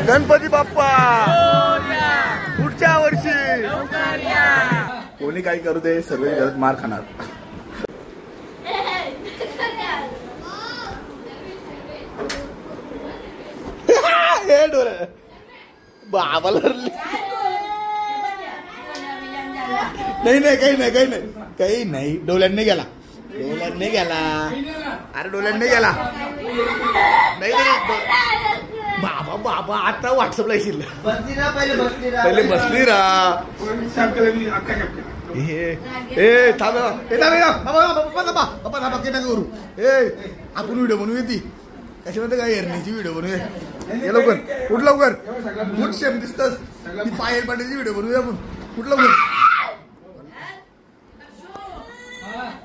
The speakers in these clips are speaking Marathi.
गणपती बाप्पा पुढच्या वर्षी कोणी काही करू दे सर्व घरात मार खाणार. हे डोळे बाबाला नाही नाही काही नाही काही नाही काही नाही. डोळ्यांनी गेला डोळ्यांनी गेला अरे डोळ्यांनी गेला नाही बाबा बाबा आता व्हॉट्सअपला येशील पहिले बसली रा हे थांब करू ए आपण व्हिडिओ बनवू ती कशामध्ये काय एरण्याची व्हिडिओ बनवूया हे लवकर कुठ लवकर कुठ शेम दिसतस पायल पाटीलची व्हिडिओ बनवूया आपण कुठ लवकर.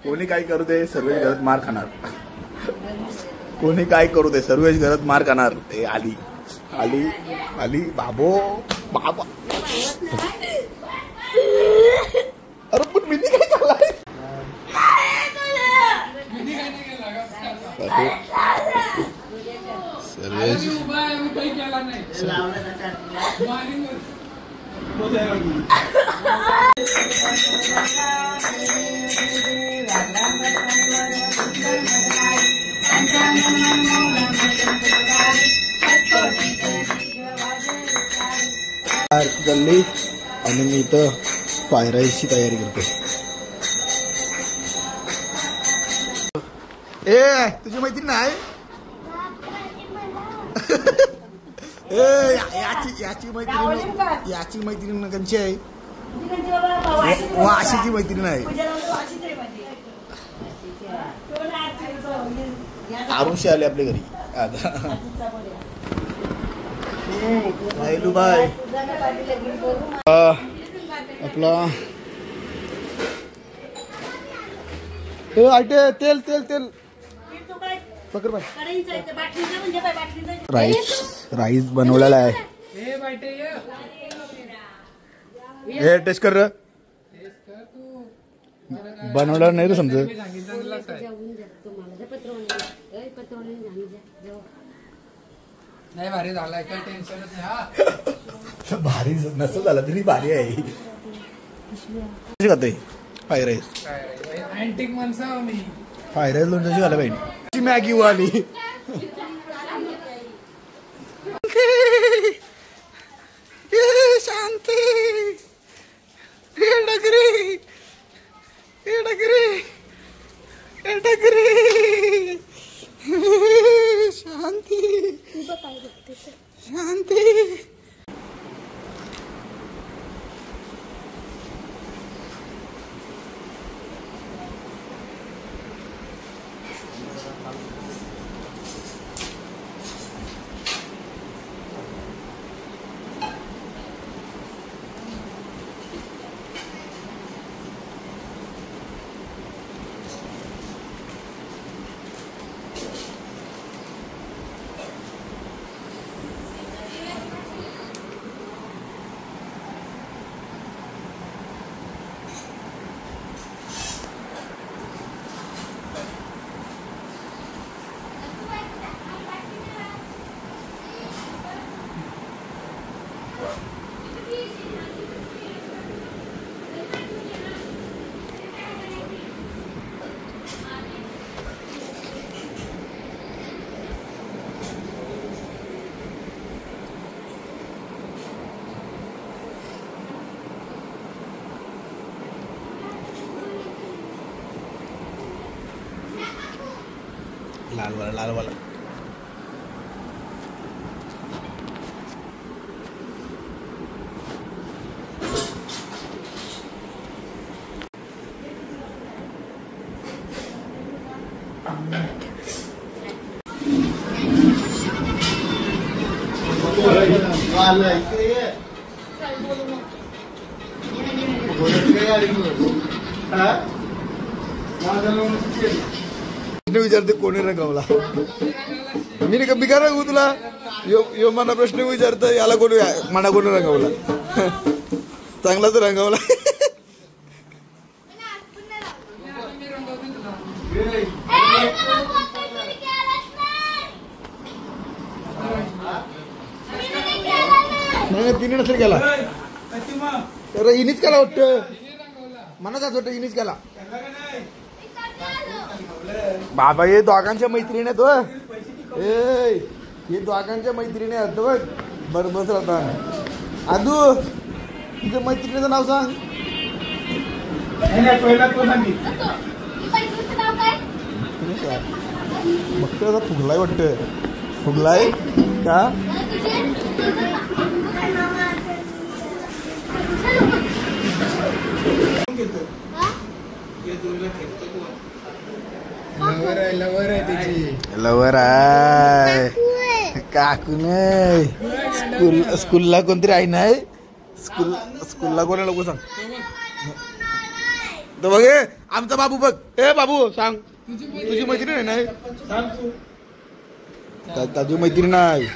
कोणी काही करू दे सर्व घरात मार खाणार. कोणी काय करू दे सर्व घरात मार खाणार. ते आली आली आली बाबो बाबा अरे पण मी काय केलाय गल्ली आणि मी इथं फ्राईड तयारी करतो. ए तुझी मैत्रीण नाही याची मैत्रीण कंची आहे वाशीची मैत्रीण आहे. आरुषी आले आपल्या घरी आता बाय आपला तेल तेल तेल पकड बाय. राईस बनवलेला आहे हे टेस्ट कर बनवलं नाही रे समजा नाही भारी झालाय काही टेन्शनच नाही. भारी नसं झालं तरी भारी आहे. कशी खाते फ्राईड राईस अँटिक माणसं मी फ्राईड राईस लोणच्याची घाला पाहिजे मॅगी वाली शांती डगरी डगरी डगरी शांती शांती. लाल वाला लाल वाला विचारते कोणी रंगवला मी काय रंगवू तुला यो मला प्रश्न विचारत याला कोणी मला कोणी रंगवला चांगला तर रंगवला नाही तिने नसेल केला तर इनीच केला वाटतं मला जात वाटतं इनीच केला बाबा हे दोघांच्या मैत्रिणी तो हे दोघांच्या मैत्रिणी आहेत बघ बरं बस राहता आदू तुझ्या मैत्रिणीचं नाव सांग बघ फुगलाय वाटतं फुगलाय का लवर आहे काकू नाही स्कूलला कोणतरी आहे नाही स्कूलला कोणा लोक सांग तर बघ आमचा बाबू बघ ए बाबू सांग तुझी मैत्रीण नाही ताजी मैत्रीण नाही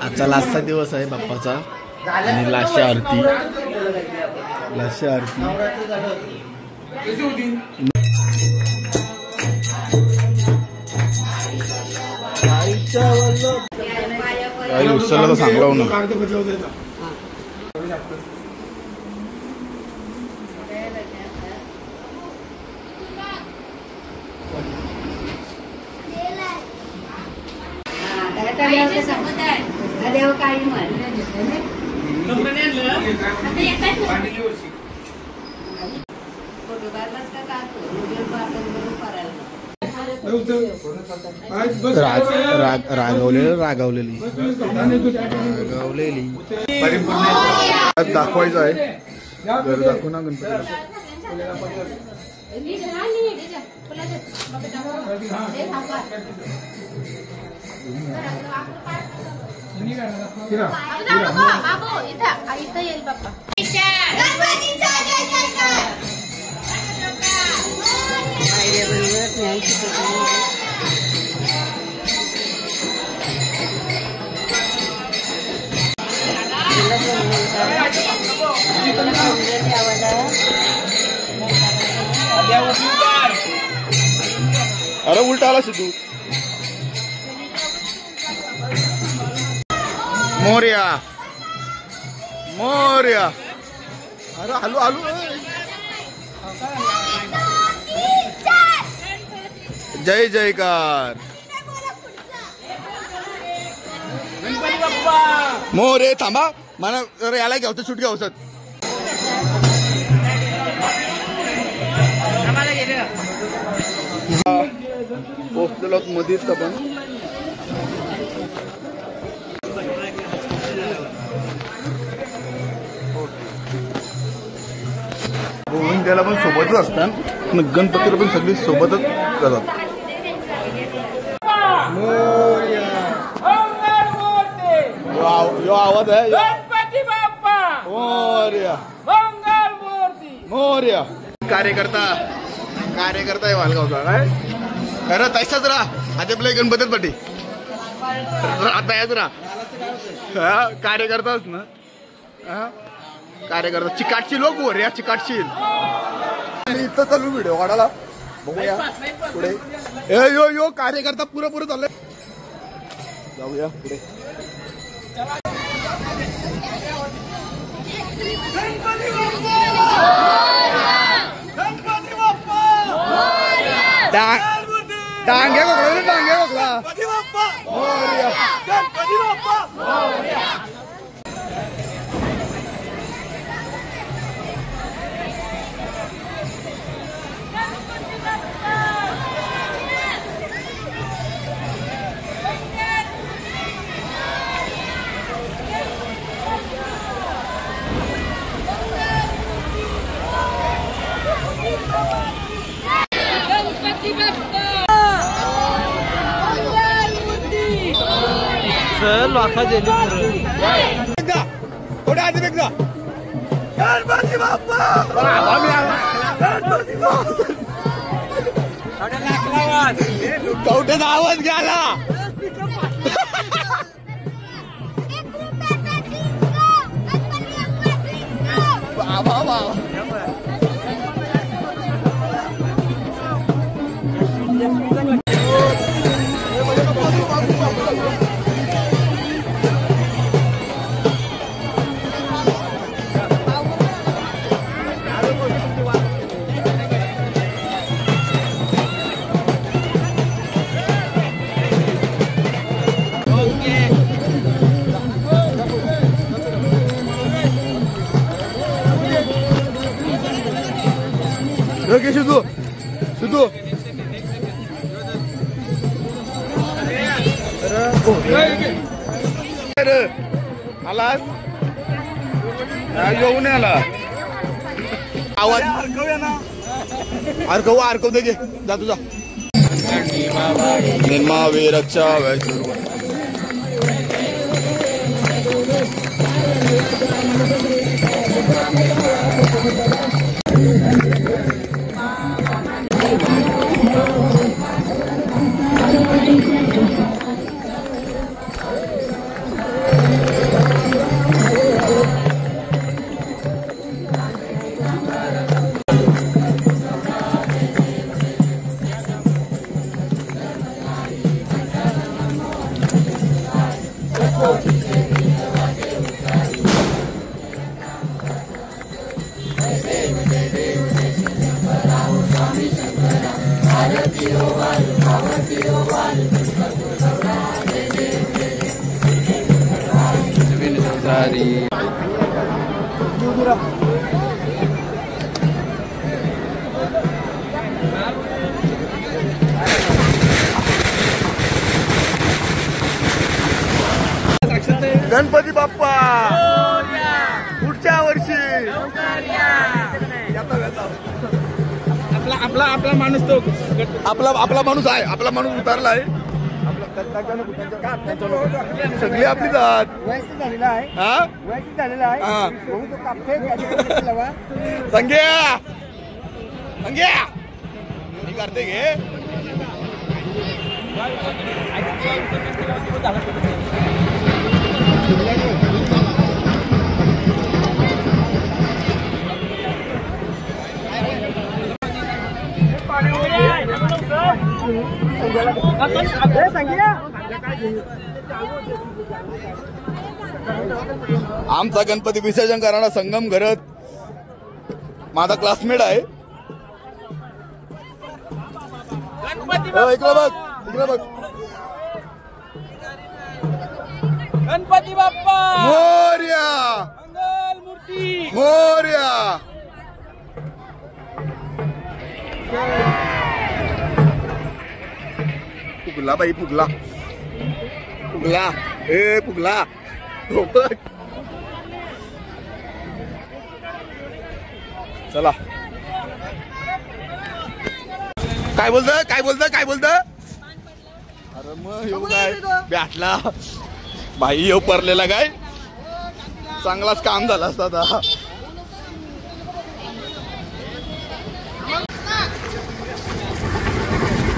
आजचा लास्टचा दिवस आहे बाप्पाचा आणि लास्टची आरती उत्सवाला सांगला ना देव काही म्हण रागावलेली दाखवायचं आहे दाखवू ना गणपतीला येईल बाप्पा अरे उलटा आला सिद्धू मोर्या मोर्या अरे हॅलो हॅलो जय जयकार मोरे थांबा मला याला घ्यावतं सुट घ्यावसत पोचलेलो मध्येच आपण गोविंदाला पण सोबतच असतात गणपतीला पण सगळी सोबतच जातात यो आवाज आहे गणपती बाप्पा मोरया मंगल मूर्ती मोरया कार्यकर्ता आहे वालगावचा काय खरं तसाच राहा आता आपल्या गणपतीत पाठी आता याच राहा कार्यकर्ताच ना कार्यकर्ता चिकाटशील लोक वर या चिकाटशील इथं चालू व्हिडिओ वाढायला बघूया पुढे यो कार्यकर्ता पुरं चाललंय जाऊया पुढे डांगे बघला चल वाखा गेली थोड्या आधी एकदा गणपती बाप्पा कवट्याचा आवाज घ्याला बाबा की शुद्धू शुद्धू आलास येऊन आला आवाज अरकव दे घे जा तुझा निर्मावे रक्षा गणपती बाप्पा पुढच्या वर्षी आपला माणूस तो आपला माणूस आहे आपला माणूस उतरला आहे सगळी आपली जात झालेला आहे हा झालेला आहे संग्या मी करते घे आमचा गणपती विसर्जन करणारा संगम घरत माझा क्लासमेट आहे. इकडे बघ गणपती बाप्पा मोरया मंगल मूर्ती मोरया. फुगला बाई फुगला फुगला चला काय बोलत अरे मग येऊ काय बॅटला बाई येऊ परलेला काय चांगलाच काम झाला असता आता.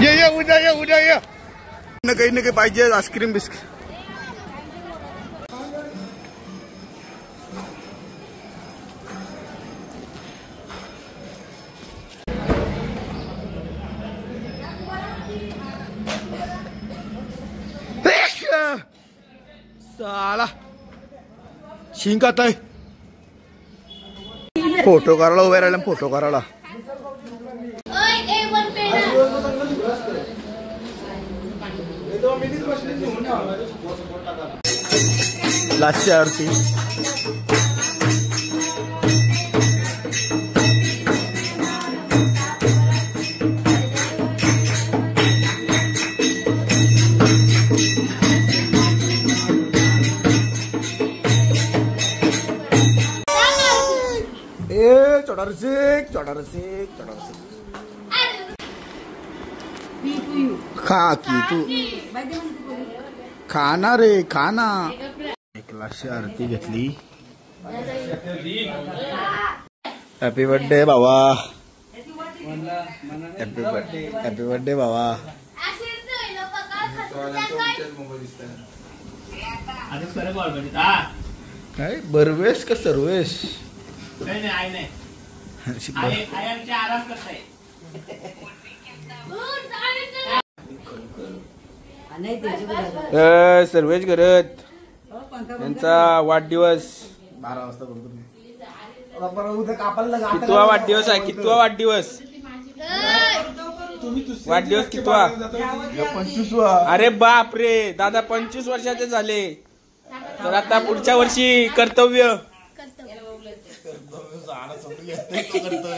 ये उद्या ये न काही पाहिजे आईस्क्रीम बिस्किट. साला शिंकात आहे फोटो करायला उभे राहिला फोटो करायला. लास्ट आरती चढ़ा खा की तू खाना रे खाना. एक लाशी आरती घेतली. हॅपी बर्थडे बाबा हॅपी बर्थडे बाबा. काय बरवेश का सर्वेश सर्वेश करत यांचा वाढदिवस 12 वाजता कितवा वाढदिवस आहे कितवा वाढदिवस कितवा 25वा. अरे बाप रे दादा 25 वर्षाचे झाले तर आता पुढच्या वर्षी कर्तव्य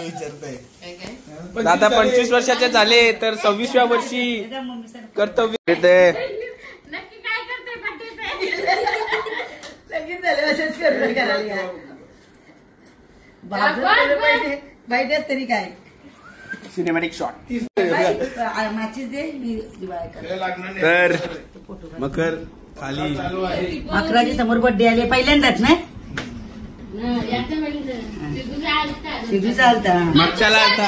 विचारतय दादा 25 वर्षाचे झाले तर 26व्या वर्षी कर्तव्य येते. नक्की काय करते बड्डे लगीन झाले असेच करतो घराला बाईट तरी काय सिनेमॅटिक शॉट. माचीस दे मी दिवाळी करते. तर मकर खाली अकराच्या समोर बर्थडे आले पहिल्यांदाच ना सिद्धू चालता मागच्याला आता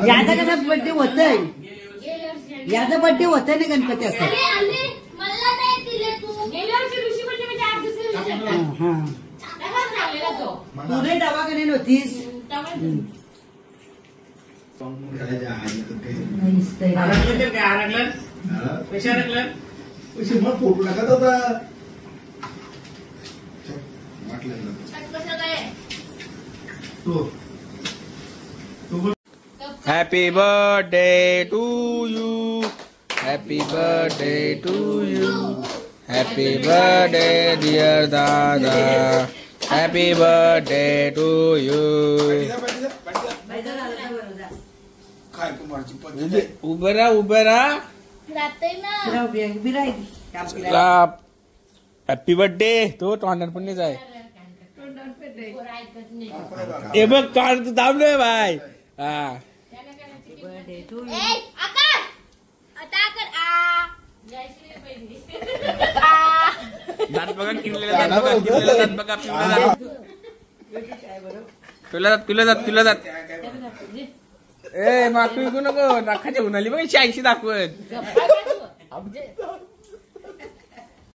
याचा कसा बर्थडे होतय याचा बर्थडे होतय ना गणपती असतात. मला नाही दिले तू गेल्या वर्षी ऋषी बड्डे म्हणजे 8 दिवसांनी तू नाही दवाखान्यात होतीस happy birthday to you. Happy birthday to you. Happy birthday dear Dada. Happy birthday to you. काय कुमारची पद्धत उभं राहा उभं राहा. उभी राहिली हॅपी बर्थडे. तो तोंडात पण नाही जाय. हे बघ तोंड तू दाबलोय बाय. हा दात बघा किरलेला दात बघा किरलेला दात बघा पिवला दात पिवला दात पिवला दात. ए मागू विकू नको नाकाच्या उन्हाळी बघ 80 दाखवत.